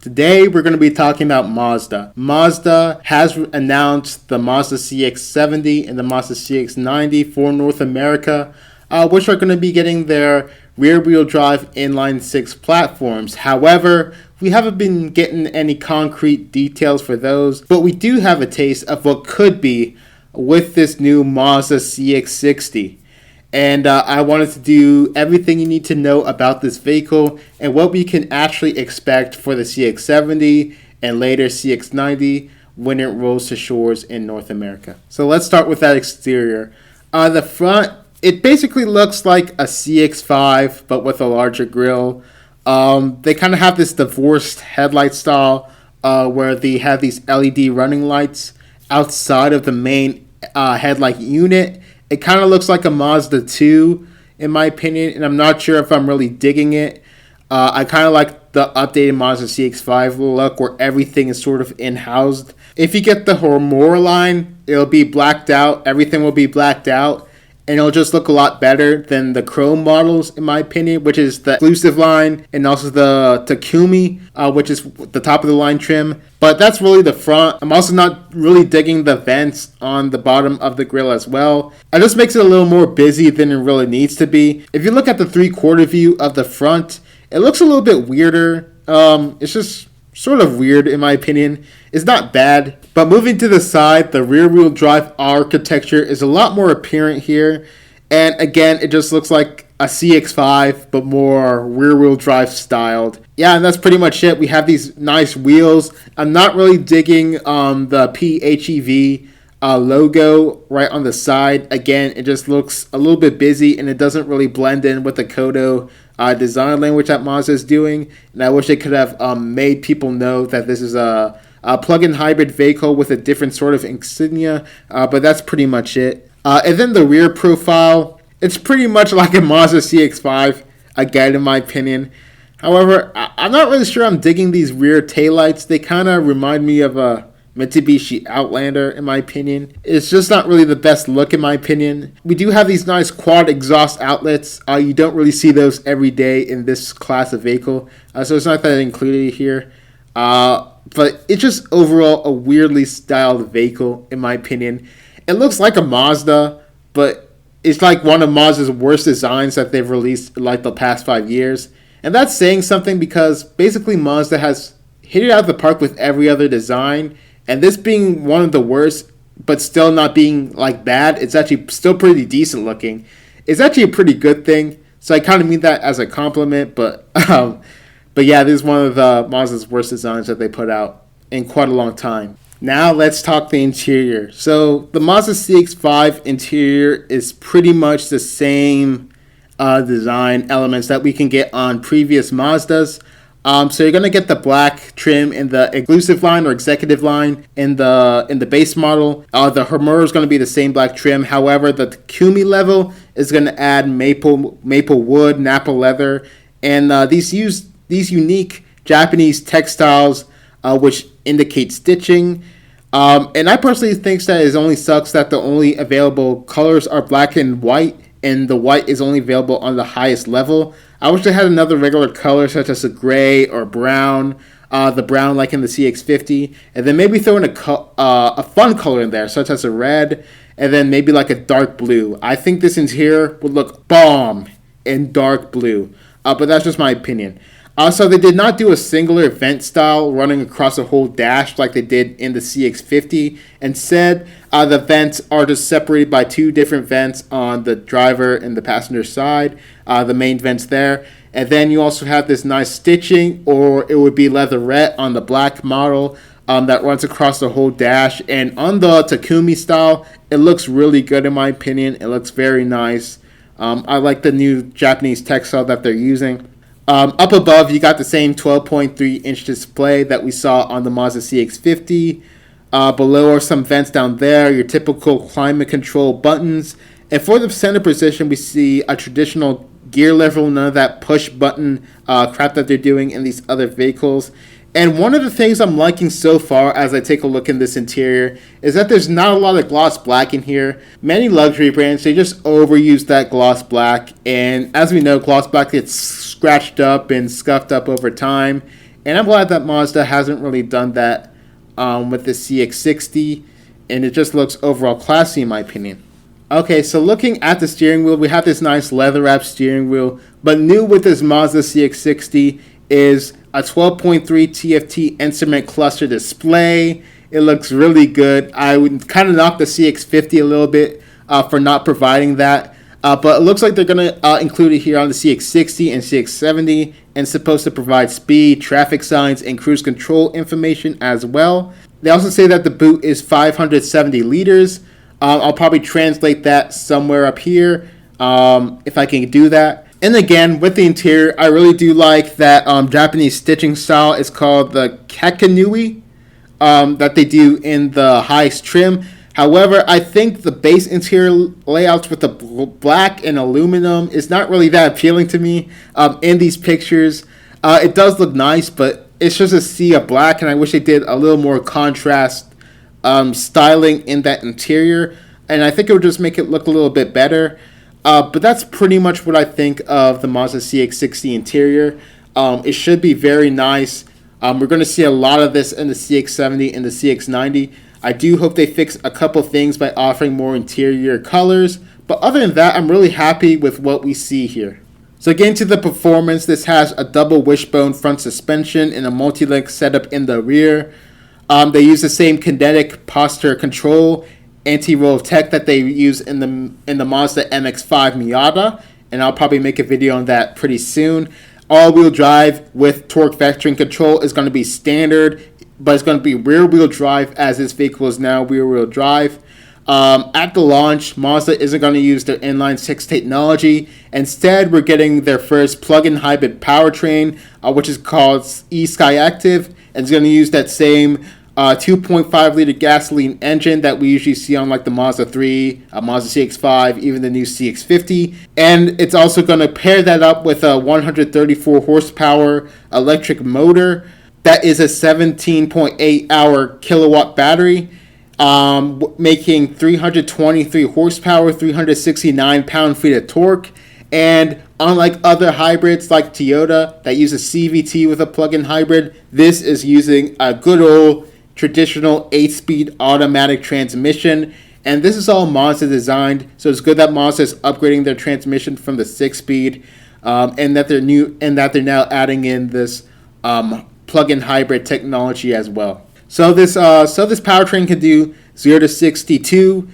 Today we're going to be talking about Mazda. Mazda has announced the Mazda CX-70 and the Mazda CX-90 for North America, which are going to be getting their rear-wheel drive inline-six platforms. However, we haven't been getting any concrete details for those, but we do have a taste of what could be with this new Mazda CX-60. And I wanted to do everything you need to know about this vehicle and what we can actually expect for the CX-70 and later CX-90 when it rolls to shores in North America. So let's start with that exterior. The front, it basically looks like a CX-5 but with a larger grille. They kind of have this divorced headlight style where they have these LED running lights outside of the main headlight unit. It kind of looks like a Mazda 2, in my opinion, and I'm not sure if I'm really digging it. I kind of like the updated Mazda CX-5 look where everything is sort of in-housed. If you get the Hormor line, it'll be blacked out. Everything will be blacked out, and it'll just look a lot better than the Chrome models, in my opinion, which is the exclusive line, and also the Takumi, which is the top of the line trim. But that's really the front. I'm also not really digging the vents on the bottom of the grille as well. It just makes it a little more busy than it really needs to be. If you look at the 3/4 view of the front, it looks a little bit weirder. It's just sort of weird in my opinion. It's not bad. But moving to the side, the rear wheel drive architecture is a lot more apparent here. And again, it just looks like a CX-5, but more rear-wheel drive styled. Yeah, and that's pretty much it. We have these nice wheels. I'm not really digging the PHEV logo right on the side. Again, it just looks a little bit busy, and it doesn't really blend in with the Kodo design language that Mazda is doing. And I wish they could have made people know that this is a plug-in hybrid vehicle with a different sort of insignia, but that's pretty much it. And then the rear profile, it's pretty much like a Mazda CX-5, again, in my opinion. However, I'm not really sure I'm digging these rear taillights. They kind of remind me of a Mitsubishi Outlander, in my opinion. It's just not really the best look, in my opinion. We do have these nice quad exhaust outlets. You don't really see those every day in this class of vehicle, so it's not that I included it here. But it's just overall a weirdly styled vehicle, in my opinion. It looks like a Mazda, but it's like one of Mazda's worst designs that they've released in like the past 5 years. And that's saying something because basically Mazda has hit it out of the park with every other design. And this being one of the worst, but still not being like bad, it's actually still pretty decent looking. It's actually a pretty good thing. So I kind of mean that as a compliment, but yeah, this is one of the Mazda's worst designs that they put out in quite a long time. Now let's talk the interior. So the Mazda CX-5 interior is pretty much the same design elements that we can get on previous Mazdas. So you're gonna get the black trim in the exclusive line or executive line in the base model. The Hormor is gonna be the same black trim. However, the Takumi level is gonna add maple wood, Napa leather, and these unique Japanese textiles, which indicate stitching. And I personally think that it only sucks that the only available colors are black and white, and the white is only available on the highest level. I wish they had another regular color such as a gray or brown, the brown like in the CX-50, and then maybe throw in a fun color in there such as a red, and then maybe like a dark blue. I think this interior would look bomb in dark blue, but that's just my opinion. So they did not do a singular vent style running across a whole dash like they did in the CX-50. Instead, the vents are just separated by two different vents on the driver and the passenger side, the main vents there. And then you also have this nice stitching, or it would be leatherette on the black model that runs across the whole dash. And on the Takumi style, it looks really good in my opinion. It looks very nice. I like the new Japanese textile that they're using. Up above, you got the same 12.3-inch display that we saw on the Mazda CX-50. Below are some vents down there, your typical climate control buttons. And for the center position, we see a traditional gear level, none of that push button crap that they're doing in these other vehicles. And one of the things I'm liking so far as I take a look in this interior is that there's not a lot of gloss black in here. Many luxury brands, they just overuse that gloss black. And as we know, gloss black gets scratched up and scuffed up over time. And I'm glad that Mazda hasn't really done that with the CX-60, and it just looks overall classy in my opinion. Okay, so looking at the steering wheel, we have this nice leather wrap steering wheel, but new with this Mazda CX-60 is a 12.3 TFT instrument cluster display. It looks really good. I would kind of knock the CX-50 a little bit for not providing that, but it looks like they're going to include it here on the CX-60 and CX-70, and it's supposed to provide speed, traffic signs, and cruise control information as well. They also say that the boot is 570 liters. I'll probably translate that somewhere up here if I can do that. And again, with the interior, I really do like that Japanese stitching style. It's called the kakanui that they do in the highest trim. However, I think the base interior layouts with the black and aluminum is not really that appealing to me in these pictures. It does look nice, but it's just a sea of black, and I wish they did a little more contrast styling in that interior, and I think it would just make it look a little bit better. But that's pretty much what I think of the Mazda CX-60 interior. It should be very nice. We're going to see a lot of this in the CX-70 and the CX-90. I do hope they fix a couple things by offering more interior colors, but other than that, I'm really happy with what we see here. So getting to the performance, this has a double wishbone front suspension and a multi-link setup in the rear. They use the same kinetic posture control anti-roll tech that they use in the Mazda MX-5 Miata, and I'll probably make a video on that pretty soon. All-wheel drive with torque vectoring control is going to be standard, but it's going to be rear-wheel drive as this vehicle is now rear-wheel drive. At the launch, Mazda isn't going to use their inline-six technology. Instead, we're getting their first plug-in hybrid powertrain, which is called eSkyActiv, and it's going to use that same 2.5 liter gasoline engine that we usually see on like the Mazda 3, Mazda CX-5, even the new CX-50. And it's also going to pair that up with a 134 horsepower electric motor that is a 17.8 hour kilowatt battery, making 323 horsepower, 369 pound-feet of torque. And unlike other hybrids like Toyota that use a CVT with a plug-in hybrid, this is using a good old traditional 8-speed automatic transmission, and this is all Mazda designed, so it's good that Mazda is upgrading their transmission from the 6-speed, and that they're now adding in this plug-in hybrid technology as well. So this powertrain can do 0 to 62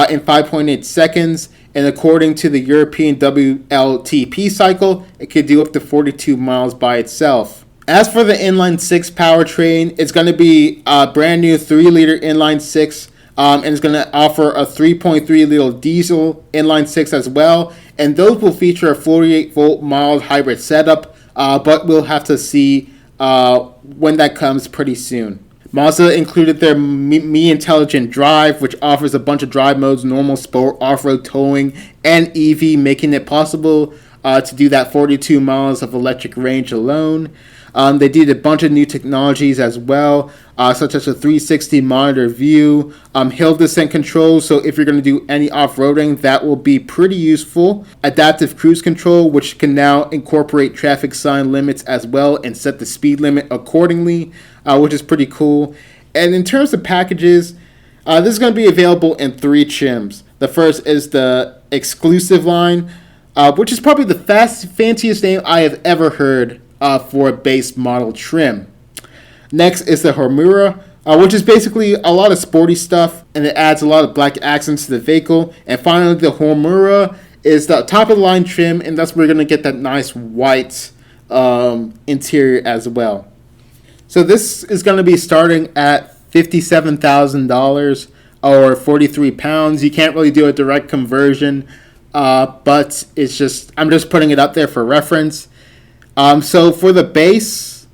in 5.8 seconds, and according to the European WLTP cycle, it could do up to 42 miles by itself. As for the inline-six powertrain, it's going to be a brand new 3-liter inline-six, and it's going to offer a 3.3-liter diesel inline-six as well. And those will feature a 48-volt mild hybrid setup, but we'll have to see when that comes pretty soon. Mazda included their Mi Intelligent Drive, which offers a bunch of drive modes, normal, sport, off-road towing, and EV, making it possible to do that 42 miles of electric range alone. They did a bunch of new technologies as well, such as a 360 monitor view, hill descent control, so if you're going to do any off-roading, that will be pretty useful. Adaptive cruise control, which can now incorporate traffic sign limits as well and set the speed limit accordingly, which is pretty cool. And in terms of packages, this is going to be available in 3 trims. The first is the exclusive line, which is probably the fanciest name I have ever heard for a base model trim. Next is the Homura, which is basically a lot of sporty stuff, and it adds a lot of black accents to the vehicle. And finally, the Homura is the top of the line trim, and that's where we're going to get that nice white interior as well. So this is going to be starting at $57,000 or 43 pounds. You can't really do a direct conversion, but I'm just putting it up there for reference. So for the base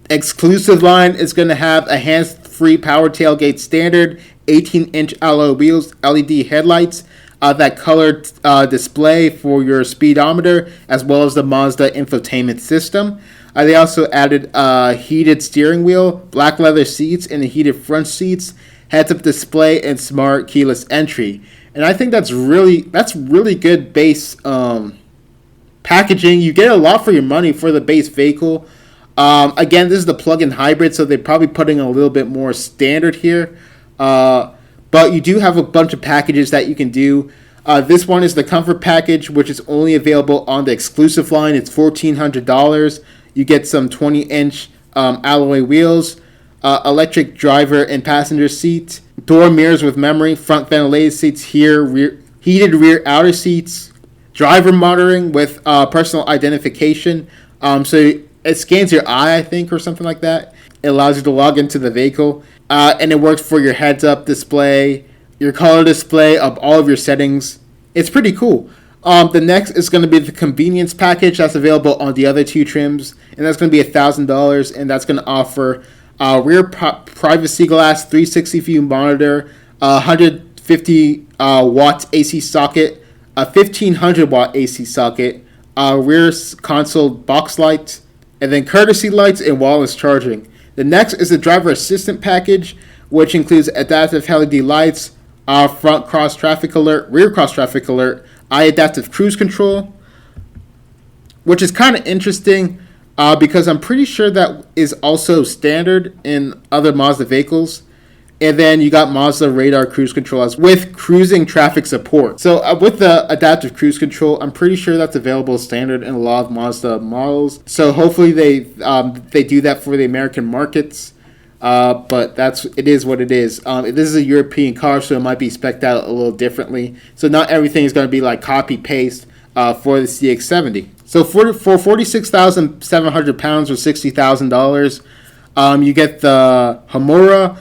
exclusive line, it's going to have a hands-free power tailgate standard, 18-inch alloy wheels, LED headlights, that colored display for your speedometer, as well as the Mazda infotainment system. They also added a heated steering wheel, black leather seats, and heated front seats, heads-up display, and smart keyless entry. And I think that's really good base packaging. You get a lot for your money for the base vehicle. Again, this is the plug-in hybrid, so they're probably putting a little bit more standard here. But you do have a bunch of packages that you can do. This one is the Comfort package, which is only available on the exclusive line. It's $1,400. You get some 20-inch alloy wheels, electric driver and passenger seat, door mirrors with memory, front ventilated seats here, heated rear outer seats, driver monitoring with personal identification. So it scans your eye, I think, or something like that. It allows you to log into the vehicle. And it works for your heads-up display, your color display of all of your settings. It's pretty cool. The next is going to be the convenience package that's available on the other two trims, and that's going to be $1,000, and that's going to offer rear privacy glass, 360 view monitor, 150 watt AC socket, a 1500 watt AC socket, rear console box light, and then courtesy lights and wireless charging. The next is the driver assistant package, which includes adaptive LED lights, front cross traffic alert, rear cross traffic alert, eye adaptive cruise control, which is kind of interesting because I'm pretty sure that is also standard in other Mazda vehicles. And then you got Mazda radar cruise control with cruising traffic support. So with the adaptive cruise control, I'm pretty sure that's available standard in a lot of Mazda models. So hopefully they do that for the American markets. But it is what it is. This is a European car, so it might be spec'd out a little differently. So not everything is going to be like copy paste for the CX-70. So for 46,700 pounds or $60,000, you get the Hamura,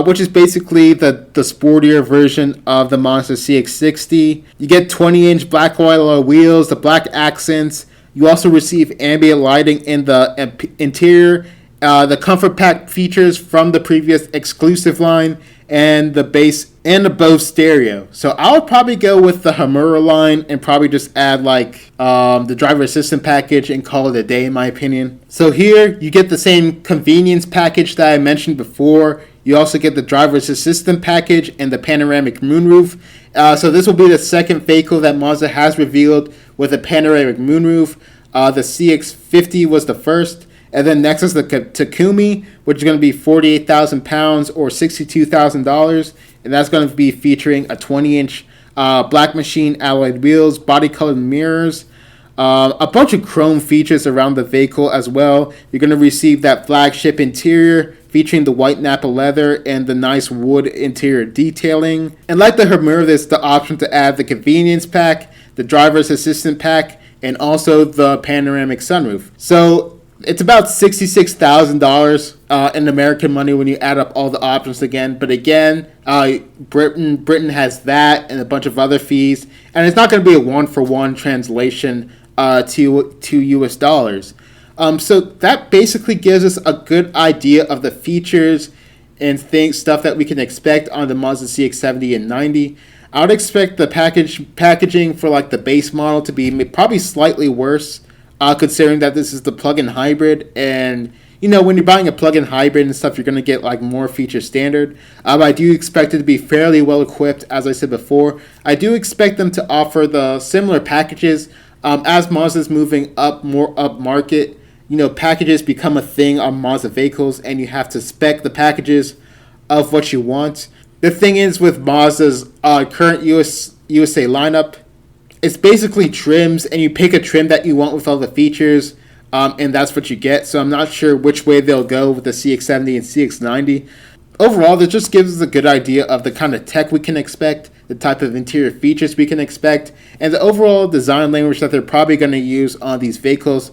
which is basically the sportier version of the Mazda CX-60. You get 20-inch black alloy wheels, the black accents. You also receive ambient lighting in the interior, the comfort pack features from the previous exclusive line, and the bass and the Bose stereo. So I would probably go with the Hamura line and probably just add like the driver assistant package and call it a day, in my opinion. So here you get the same convenience package that I mentioned before. You also get the driver's assistant package and the panoramic moonroof. So this will be the second vehicle that Mazda has revealed with a panoramic moonroof. The CX-50 was the first. And then next is the Takumi, which is going to be 48,000 pounds or $62,000. And that's going to be featuring a 20-inch black machine alloyed wheels, body-colored mirrors, a bunch of chrome features around the vehicle as well. You're going to receive that flagship interior featuring the white Napa leather and the nice wood interior detailing. And like the Hamura, there's the option to add the convenience pack, the driver's assistant pack, and also the panoramic sunroof. So it's about $66,000 in American money when you add up all the options again. But again, Britain has that and a bunch of other fees, and it's not going to be a one-for-one translation to US dollars. So that basically gives us a good idea of the features and stuff that we can expect on the Mazda CX-70 and 90. I would expect the packaging for like the base model to be probably slightly worse. Considering that this is the plug-in hybrid, and you know when you're buying a plug-in hybrid and stuff, you're going to get like more feature standard. I do expect it to be fairly well equipped, as I said before. I do expect them to offer the similar packages as Mazda's moving more up market. You know, packages become a thing on Mazda vehicles, and you have to spec the packages of what you want. The thing is with Mazda's current USA lineup, it's basically trims, and you pick a trim that you want with all the features, and that's what you get. So I'm not sure which way they'll go with the CX-70 and CX-90. Overall, this just gives us a good idea of the kind of tech we can expect, the type of interior features we can expect, and the overall design language that they're probably going to use on these vehicles.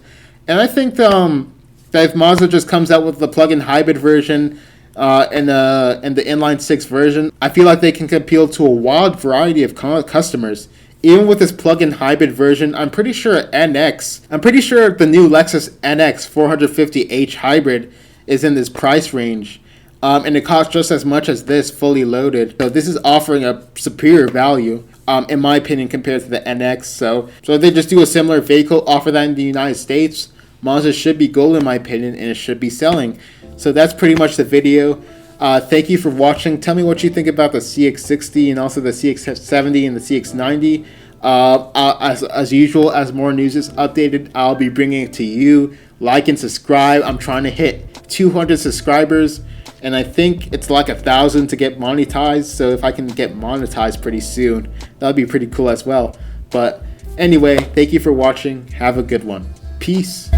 And I think that if Mazda just comes out with the plug-in hybrid version and the inline 6 version, I feel like they can appeal to a wide variety of customers. Even with this plug-in hybrid version, I'm pretty sure the new Lexus NX 450h hybrid is in this price range. And it costs just as much as this fully loaded. So this is offering a superior value, in my opinion, compared to the NX. So if they just do a similar vehicle, offer that in the United States, Mazda should be gold in my opinion, and it should be selling. So that's pretty much the video. Thank you for watching. Tell me what you think about the CX-60 and also the CX-70 and the CX-90. As usual, as more news is updated, I'll be bringing it to you like and subscribe. I'm trying to hit 200 subscribers, and I think it's like 1,000 to get monetized. So if I can get monetized pretty soon, that would be pretty cool as well. But anyway, thank you for watching. Have a good one. Peace.